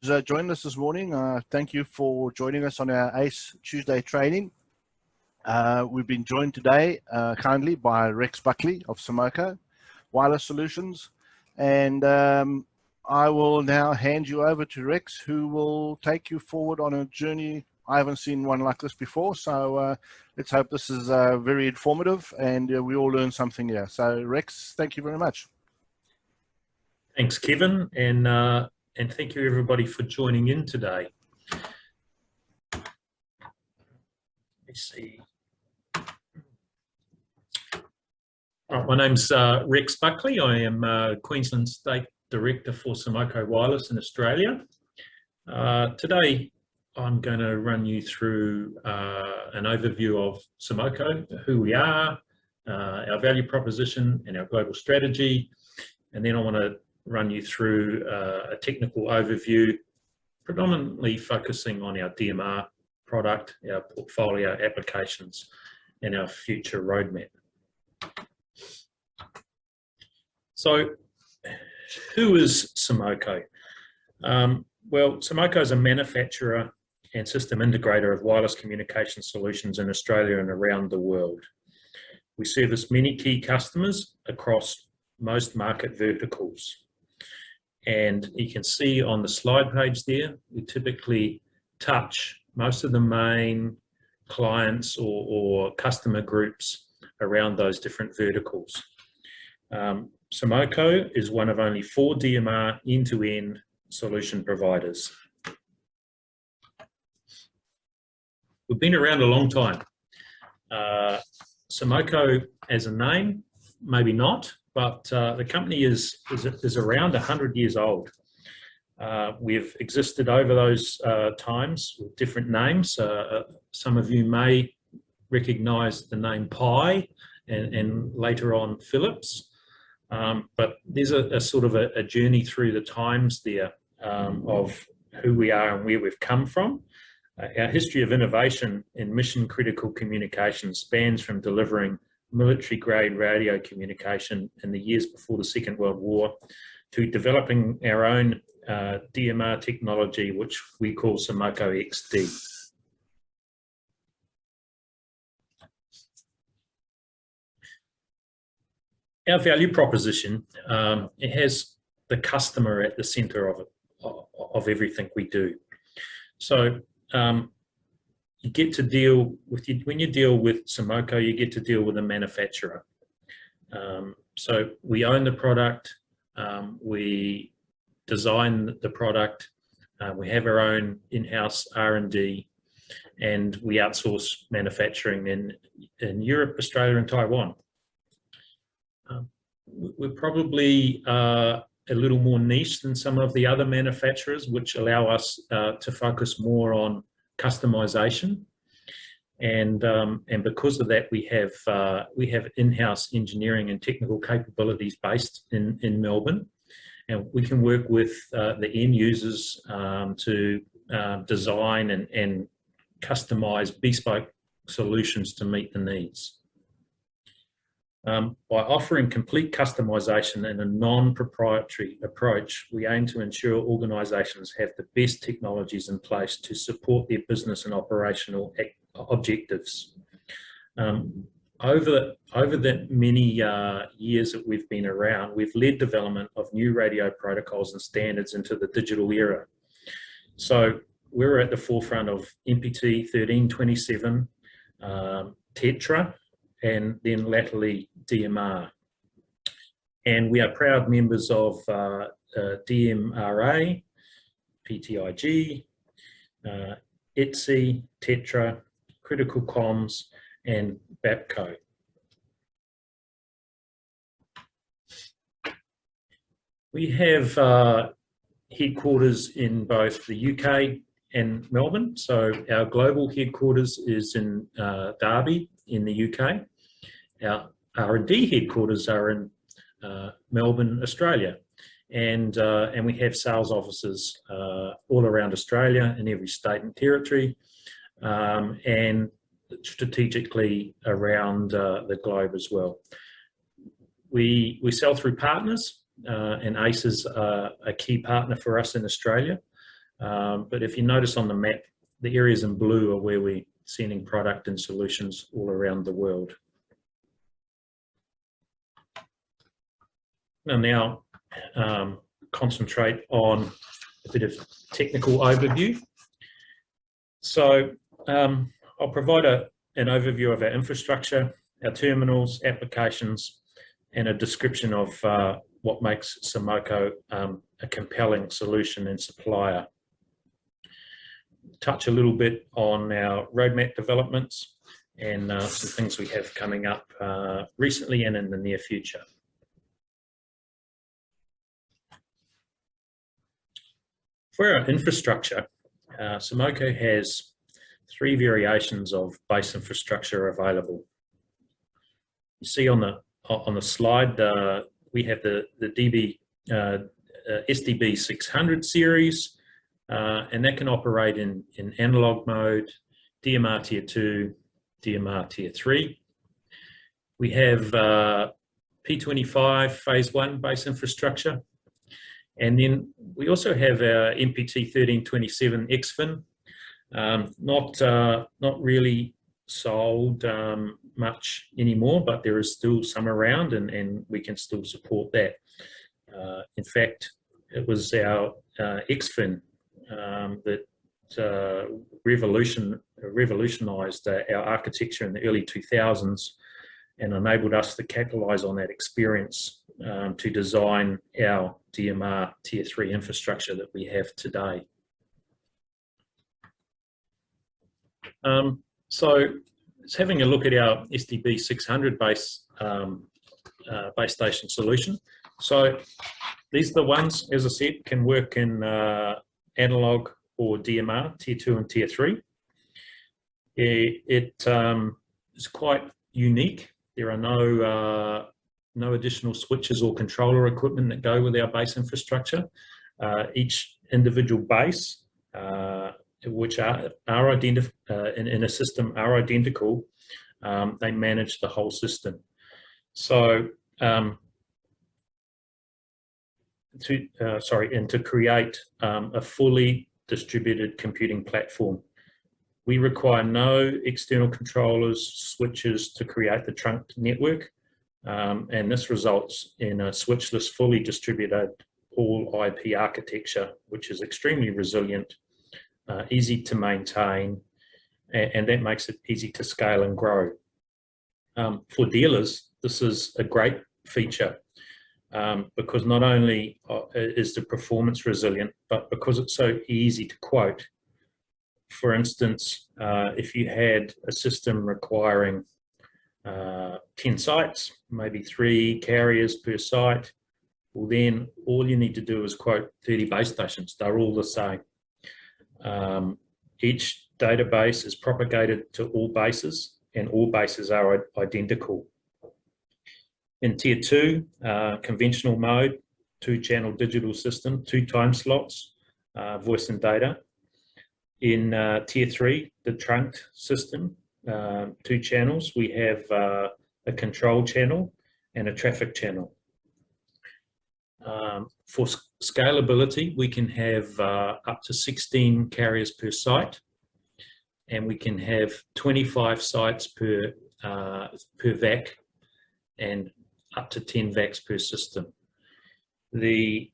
Joined us this morning. Thank you for joining us on our ACE Tuesday training. We've been joined today kindly by Rex Buckley of Simoco Wireless Solutions, and I will now hand you over to Rex, who will take you forward on a journey. I haven't seen one like this before, so let's hope this is very informative and we all learn something here. So Rex, thank you very much. Thanks, Kevin, and thank you everybody for joining in today. Let's see. My name's Rex Buckley. I am Queensland State Director for Simoco Wireless in Australia. Today I'm going to run you through an overview of Simoco, who we are, our value proposition and our global strategy, and then I want to run you through a technical overview, predominantly focusing on our DMR product, our portfolio applications, and our future roadmap. So, who is Simoco? Well, Simoco is a manufacturer and system integrator of wireless communication solutions in Australia and around the world. We service many key customers across most market verticals. And you can see on the slide page there, we typically touch most of the main clients or customer groups around those different verticals. Simoco is one of only 4 DMR end-to-end solution providers. We've been around a long time. Simoco as a name, maybe not, but the company is around 100 years old. We've existed over those times with different names. Some of you may recognize the name Pi and later on Philips. But there's a sort of a journey through the times there of who we are and where we've come from. Our history of innovation in mission critical communication spans from delivering military-grade radio communication in the years before the Second World War to developing our own DMR technology, which we call Simoco XD. Our value proposition, it has the customer at the center of everything we do. So you get to deal with, when you deal with Simoco, you get to deal with a manufacturer. So we own the product, we design the product, we have our own in-house R&D, and we outsource manufacturing in Europe, Australia, and Taiwan. We're probably a little more niche than some of the other manufacturers, which allow us to focus more on customization, and because of that, we have in-house engineering and technical capabilities based in Melbourne, and we can work with the end users to design and customize bespoke solutions to meet the needs. By offering complete customization and a non-proprietary approach, we aim to ensure organisations have the best technologies in place to support their business and operational objectives. Over the many years that we've been around, we've led development of new radio protocols and standards into the digital era. So we're at the forefront of MPT 1327, Tetra, and then latterly DMR. And we are proud members of DMRA, PTIG, ETSI, Tetra, Critical Comms, and BAPCO. We have headquarters in both the UK and Melbourne. So our global headquarters is in Derby in the UK. Our R&D headquarters are in Melbourne, Australia, and we have sales offices all around Australia in every state and territory, and strategically around the globe as well. We sell through partners, and ACE is a key partner for us in Australia. But if you notice on the map, the areas in blue are where we're sending product and solutions all around the world. I'll now concentrate on a bit of technical overview. So I'll provide an overview of our infrastructure, our terminals, applications, and a description of what makes Simoco a compelling solution and supplier. Touch a little bit on our roadmap developments and some things we have coming up recently and in the near future. For our infrastructure, Simoco has 3 variations of base infrastructure available. You see on the slide, we have the SDB 600 series, and that can operate in analog mode, DMR tier 2, DMR tier 3. We have P25 phase 1 base infrastructure. And then we also have our MPT 1327 XFIN, not really sold much anymore, but there is still some around, and we can still support that. In fact, it was our XFIN that revolutionized our architecture in the early 2000s and enabled us to capitalize on that experience to design our DMR tier 3 infrastructure that we have today. So it's having a look at our SDB 600 base station solution. So these are the ones, as I said, can work in analog or DMR tier 2 and tier 3. It is quite unique. There are no additional switches or controller equipment that go with our base infrastructure. Each individual base, which are in a system, are identical. They manage the whole system. So, to create a fully distributed computing platform, we require no external controllers, switches to create the trunked network. And this results in a switchless, fully distributed all IP architecture, which is extremely resilient, easy to maintain, and that makes it easy to scale and grow. For dealers, this is a great feature because not only is the performance resilient, but because it's so easy to quote. For instance, if you had a system requiring 10 sites, maybe 3 carriers per site, well then all you need to do is quote 30 base stations. They're all the same. Each database is propagated to all bases, and all bases are identical. In tier 2, conventional mode, 2-channel digital system, 2 time slots, voice and data. In tier 3, the trunked system, 2 channels, we have a control channel and a traffic channel. For scalability, we can have up to 16 carriers per site, and we can have 25 sites per VAC and up to 10 VACs per system. The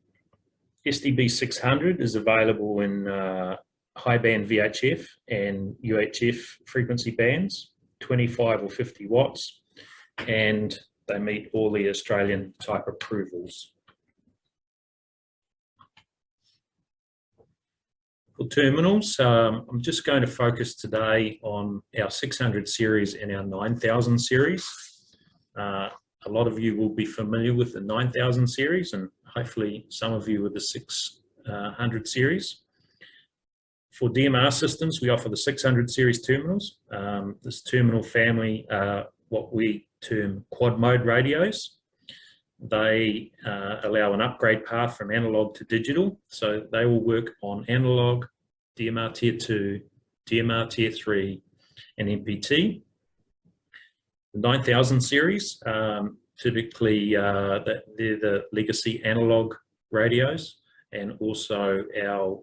SDB 600 is available in high band VHF and UHF frequency bands, 25 or 50 watts, and they meet all the Australian type approvals. For terminals, I'm just going to focus today on our 600 series and our 9000 series. A lot of you will be familiar with the 9000 series, and hopefully some of you with the 600 series. For DMR systems, we offer the 600 series terminals. This terminal family are what we term quad mode radios. They allow an upgrade path from analog to digital, so they will work on analog, DMR tier 2, DMR tier 3, and MPT. The 9000 series, typically they're the legacy analog radios, and also our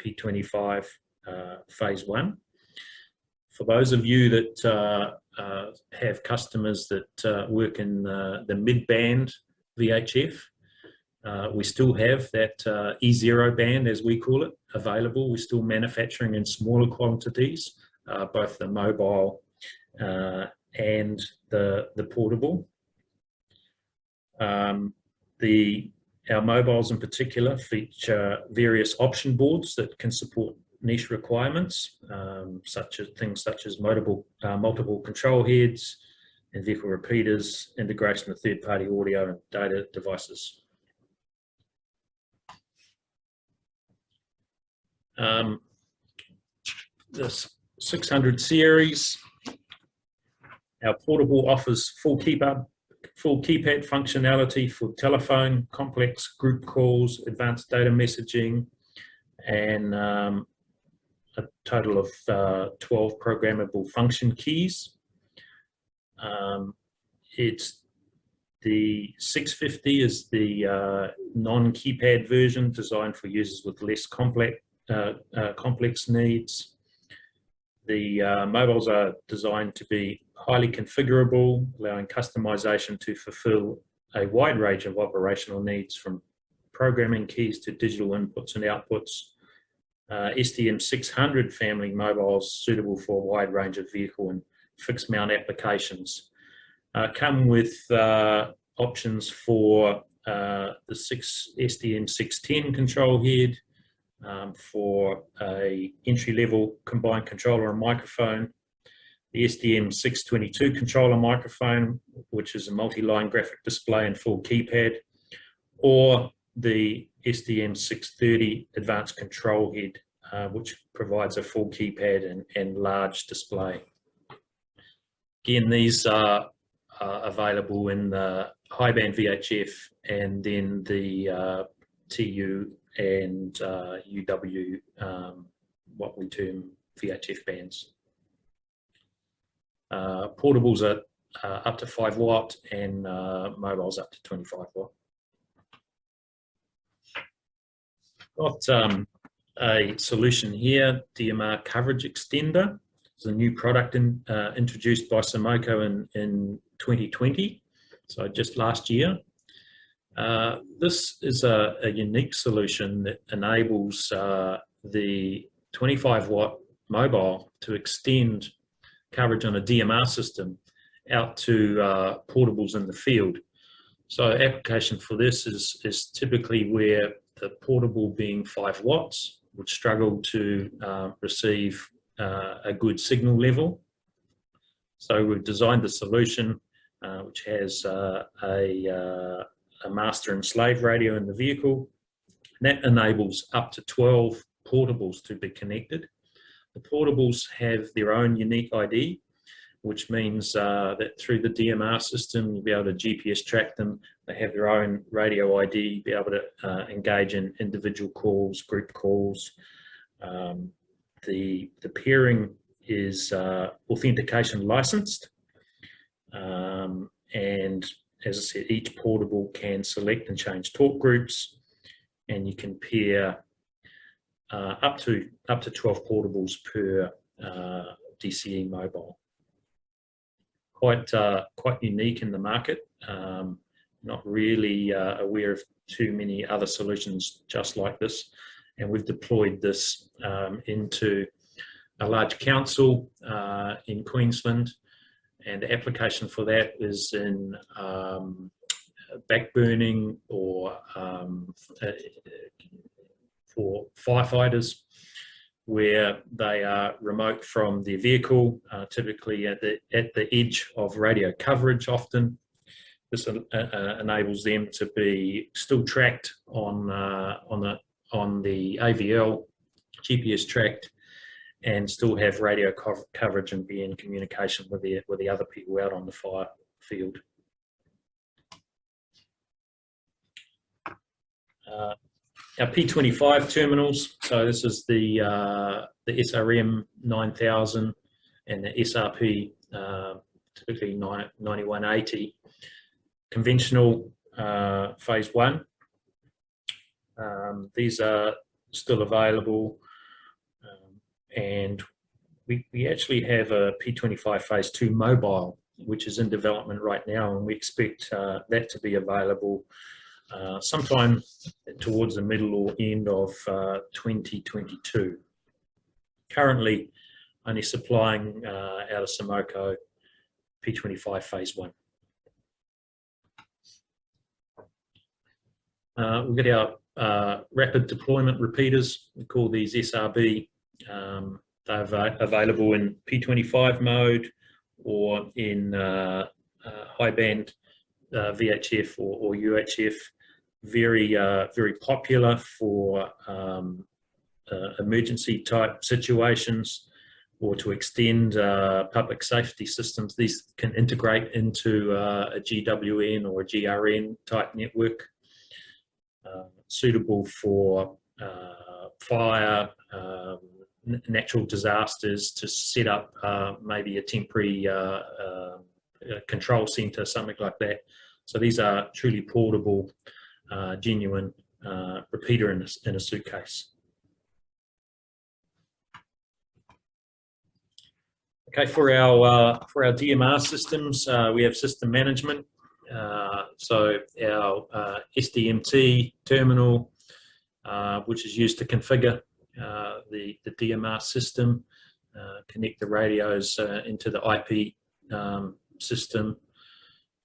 P25 phase 1. For those of you that have customers that work in the mid-band VHF, we still have that E0 band, as we call it, available. We're still manufacturing in smaller quantities, both the mobile and the portable. Our mobiles in particular feature various option boards that can support niche requirements, things such as multiple control heads and vehicle repeaters, integration of third-party audio and data devices. This 600 series, our portable offers full keypad functionality for telephone, complex group calls, advanced data messaging, and a total of 12 programmable function keys. It's the 650 is the non-keypad version designed for users with less complex needs. The mobiles are designed to be highly configurable, allowing customization to fulfill a wide range of operational needs, from programming keys to digital inputs and outputs. STM600 family mobiles suitable for a wide range of vehicle and fixed mount applications. Come with options for the STM610 control head, for a entry-level combined controller and microphone, the STM622 controller microphone, which is a multi-line graphic display and full keypad, or the STM630 advanced control head, which provides a full keypad and large display. Again, these are available in the high band VHF and then the TU and UW, what we term VHF bands. Portables are up to 5 watt and mobiles up to 25 watt. Got a solution here, DMR coverage extender. It's a new product introduced by Simoco in 2020, so just last year. This is a unique solution that enables the 25 watt mobile to extend coverage on a DMR system out to portables in the field. So application for this is typically where the portable, being 5 watts, would struggle to receive a good signal level. So we've designed the solution which has a master and slave radio in the vehicle. That enables up to 12 portables to be connected. The portables have their own unique ID, which means that through the DMR system, you'll be able to GPS track them. They have their own radio ID, be able to engage in individual calls, group calls. The pairing is authentication licensed. And as I said, each portable can select and change talk groups, and you can pair up to 12 portables per DCE mobile. Quite unique in the market. Not really aware of too many other solutions just like this, and we've deployed this into a large council in Queensland, and the application for that is in backburning or for firefighters, where they are remote from their vehicle, typically at the edge of radio coverage often. This enables them to be still tracked on the AVL, GPS tracked, and still have radio coverage and be in communication with the other people out on the fire field. Our P25 terminals, so this is the SRM 9000 and the SRP typically 9180. Conventional phase 1. These are still available, and we actually have a P25 Phase 2 mobile, which is in development right now, and we expect that to be available sometime towards the middle or end of 2022. Currently, only supplying out of Simoco P25 Phase 1. We've got our rapid deployment repeaters. We call these SRB. They're available in P25 mode or in high band VHF or UHF. Very popular for emergency type situations or to extend public safety systems. These can integrate into a GWN or a GRN type network, suitable for fire, natural disasters, to set up maybe a temporary control center, something like that. So these are truly portable, genuine repeater in a suitcase. Okay, for our DMR systems, we have system management. So our SDMT terminal, which is used to configure the DMR system, connect the radios into the IP system.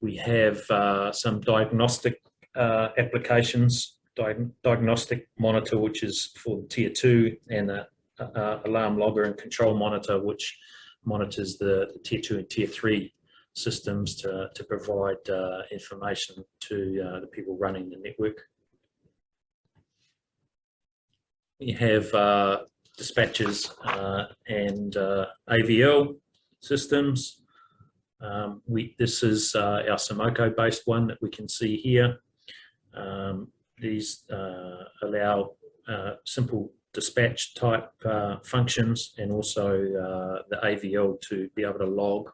We have some diagnostic applications, diagnostic monitor, which is for tier 2, and the alarm logger and control monitor, which monitors the tier 2 and tier 3 systems to provide information to the people running the network. We have dispatchers and AVL systems. This is our Simoco based one that we can see here. These allow simple dispatch type functions, and also the AVL to be able to log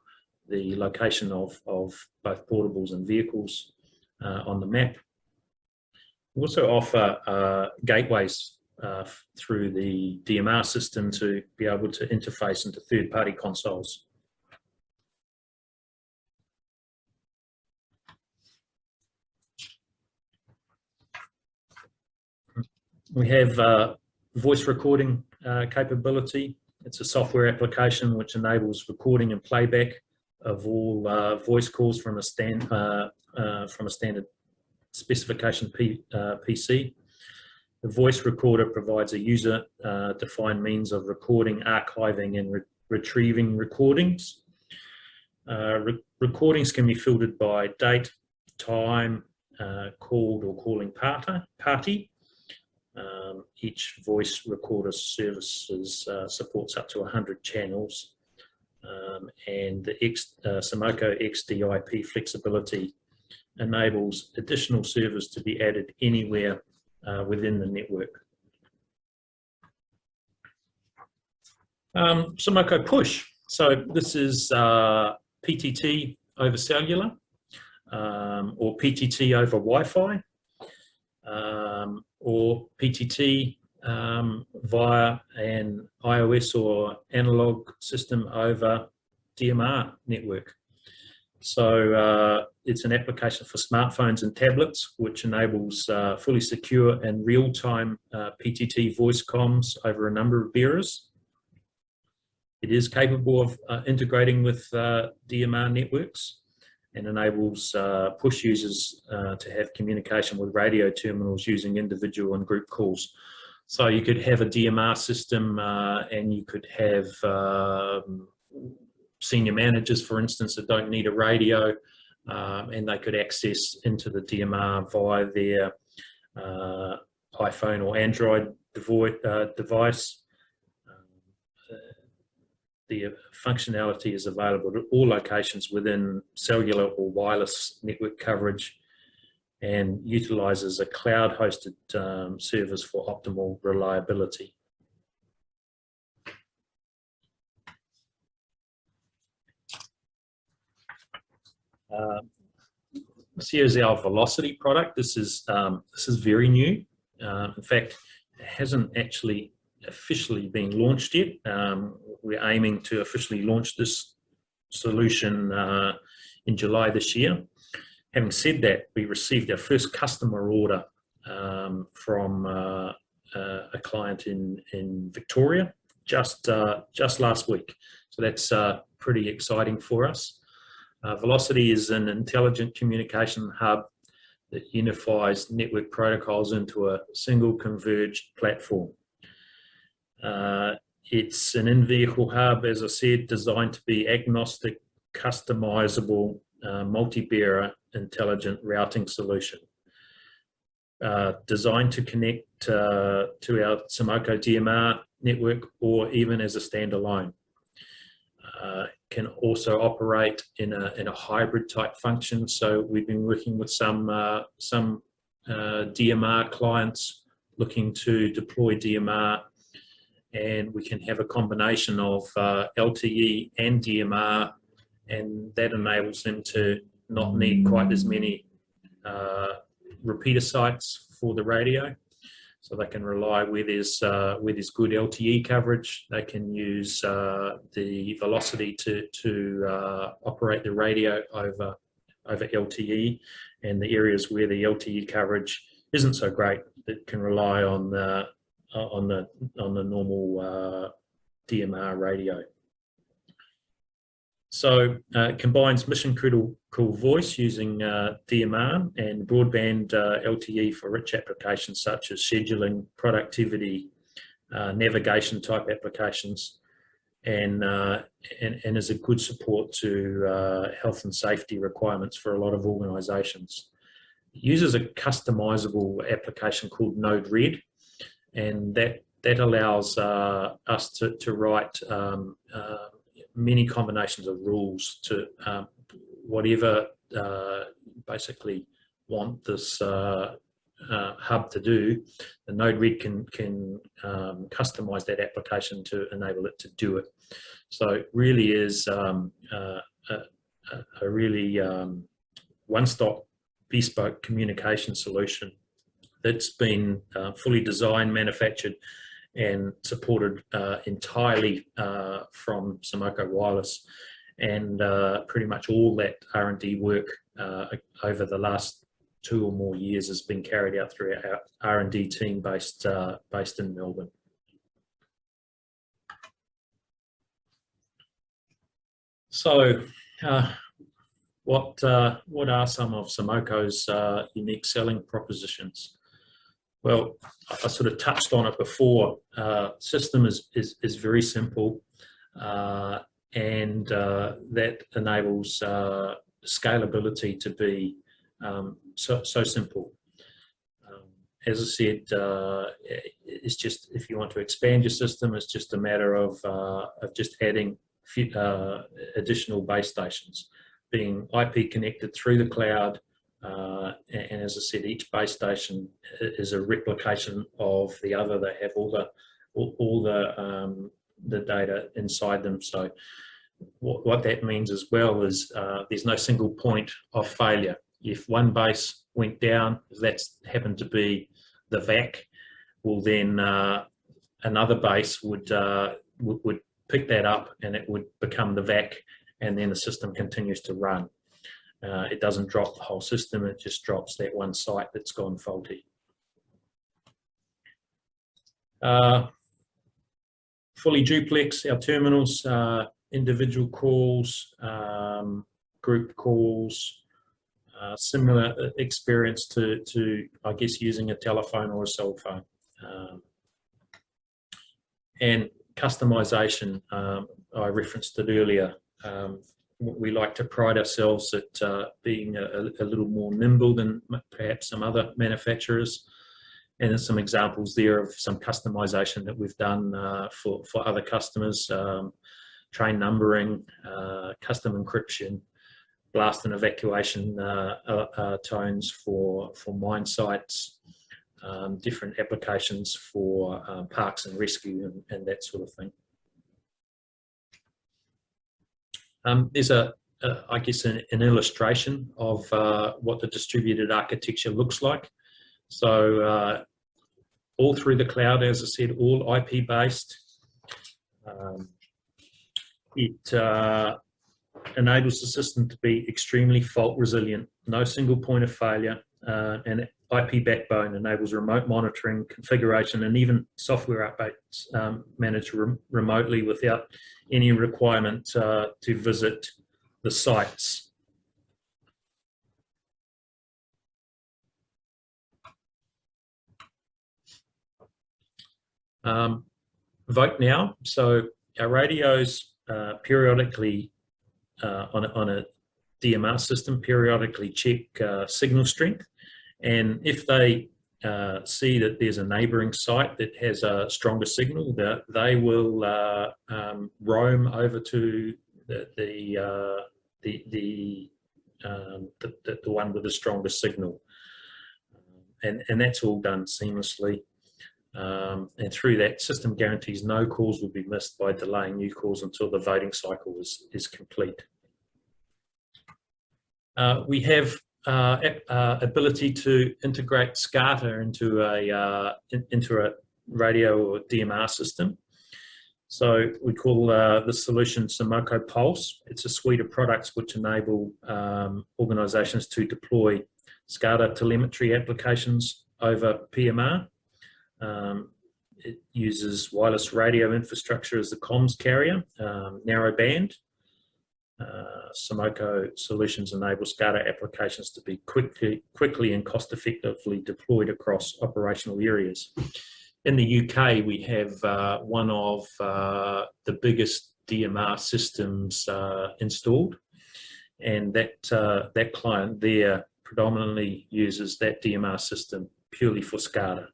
the location of both portables and vehicles on the map. We also offer gateways through the DMR system to be able to interface into third-party consoles. We have voice recording capability. It's a software application which enables recording and playback of all voice calls from a standard specification PC. The voice recorder provides a user-defined means of recording, archiving, and retrieving recordings. Recordings can be filtered by date, time, called or calling party. Each voice recorder services supports up to 100 channels, and the Simoco XDIP flexibility enables additional servers to be added anywhere within the network. Simoco Push. So this is PTT over cellular, or PTT over Wi-Fi, or PTT via an iOS or analog system over DMR network. So it's an application for smartphones and tablets, which enables fully secure and real-time PTT voice comms over a number of bearers. It is capable of integrating with DMR networks, and enables push users to have communication with radio terminals using individual and group calls. So you could have a DMR system and you could have senior managers, for instance, that don't need a radio, and they could access into the DMR via their iPhone or Android device. The functionality is available at all locations within cellular or wireless network coverage, and utilizes a cloud-hosted service for optimal reliability. This here is our Velocity product. This is very new. In fact, it hasn't actually officially been launched yet. We're aiming to officially launch this solution in July this year. Having said that, we received our first customer order from a client in Victoria just last week. So that's pretty exciting for us. Velocity is an intelligent communication hub that unifies network protocols into a single converged platform. It's an in-vehicle hub, as I said, designed to be agnostic, customizable, multi-bearer, intelligent routing solution. Designed to connect to our Simoco DMR network or even as a standalone. Can also operate in a hybrid type function. So we've been working with some DMR clients looking to deploy DMR, and we can have a combination of LTE and DMR, and that enables them to not need quite as many repeater sites for the radio. So they can rely where there's good LTE coverage. They can use the Velocity to operate the radio over LTE, and the areas where the LTE coverage isn't so great, it can rely on the normal DMR radio. So it combines mission-critical voice using DMR and broadband LTE for rich applications such as scheduling, productivity, navigation type applications, and is a good support to health and safety requirements for a lot of organisations. It uses a customizable application called Node-RED, and that allows us to write many combinations of rules to whatever basically want this hub to do. The Node-RED can customize that application to enable it to do it. So it really is a really one-stop bespoke communication solution that's been fully designed, manufactured, and supported entirely from Simoco Wireless, and pretty much all that R&D work over the last 2 or more years has been carried out through our R&D team based in Melbourne. So, what are some of Simoco's unique selling propositions? Well, I sort of touched on it before. System is very simple, and that enables scalability to be so simple. As I said, it's just, if you want to expand your system, it's just a matter of just adding additional base stations, being IP connected through the cloud. And as I said, each base station is a replication of the other. They have all the data inside them. So what that means as well is there's no single point of failure. If one base went down, if that's happened to be the VAC, well then another base would pick that up and it would become the VAC, and then the system continues to run. It doesn't drop the whole system, it just drops that one site that's gone faulty. Fully duplex, our terminals, individual calls, group calls, similar experience to I guess using a telephone or a cell phone. And customization, I referenced it earlier. We like to pride ourselves at being a little more nimble than perhaps some other manufacturers. And there's some examples there of some customization that we've done for other customers. Train numbering, custom encryption, blast and evacuation tones for mine sites, different applications for parks and rescue and that sort of thing. There's I guess an illustration of what the distributed architecture looks like. So all through the cloud, as I said, all IP based. It enables the system to be extremely fault resilient, no single point of failure, and IP backbone enables remote monitoring, configuration, and even software updates managed remotely without any requirement to visit the sites. Vote now. So our radios periodically on a DMR system periodically check signal strength, and if they see that there's a neighboring site that has a stronger signal, that they will roam over to the one with the stronger signal, and that's all done seamlessly. And through that, system guarantees no calls will be missed by delaying new calls until the voting cycle is complete. We have ability to integrate SCADA into a radio or DMR system. So we call the solution Simoco Pulse. It's a suite of products which enable organisations to deploy SCADA telemetry applications over PMR. It uses wireless radio infrastructure as the comms carrier, narrowband. Simoco solutions enable SCADA applications to be quickly and cost-effectively deployed across operational areas. In the UK, we have one of the biggest DMR systems installed, and that client there predominantly uses that DMR system purely for SCADA.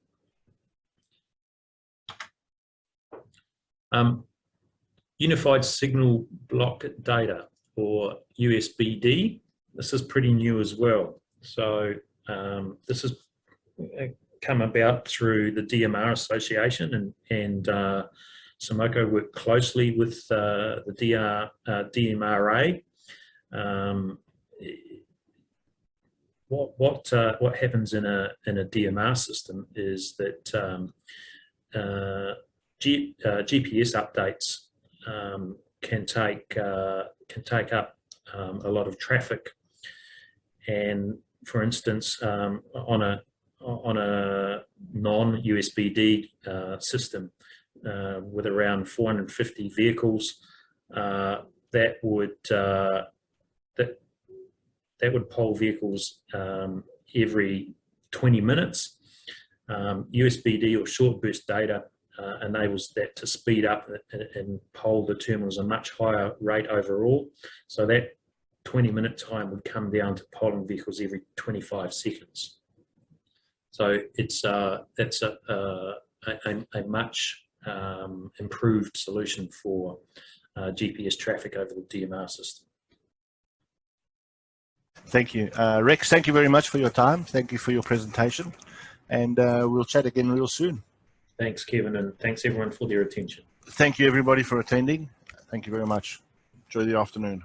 Unified Signal Block Data, or USBD. This is pretty new as well. So this has come about through the DMR Association, and Simoco worked closely with the DMRA. What happens in a DMR system is that GPS updates can take up a lot of traffic, and for instance, on a non-USBD system with around 450 vehicles, that would poll vehicles every 20 minutes. USBD, or short burst data, enables that to speed up and poll the terminals a much higher rate overall. So that 20-minute time would come down to polling vehicles every 25 seconds. So it's that's a much improved solution for GPS traffic over the DMR system. Thank you. Rex, thank you very much for your time. Thank you for your presentation, and we'll chat again real soon. Thanks, Kevin, and thanks everyone for their attention. Thank you everybody for attending. Thank you very much. Enjoy the afternoon.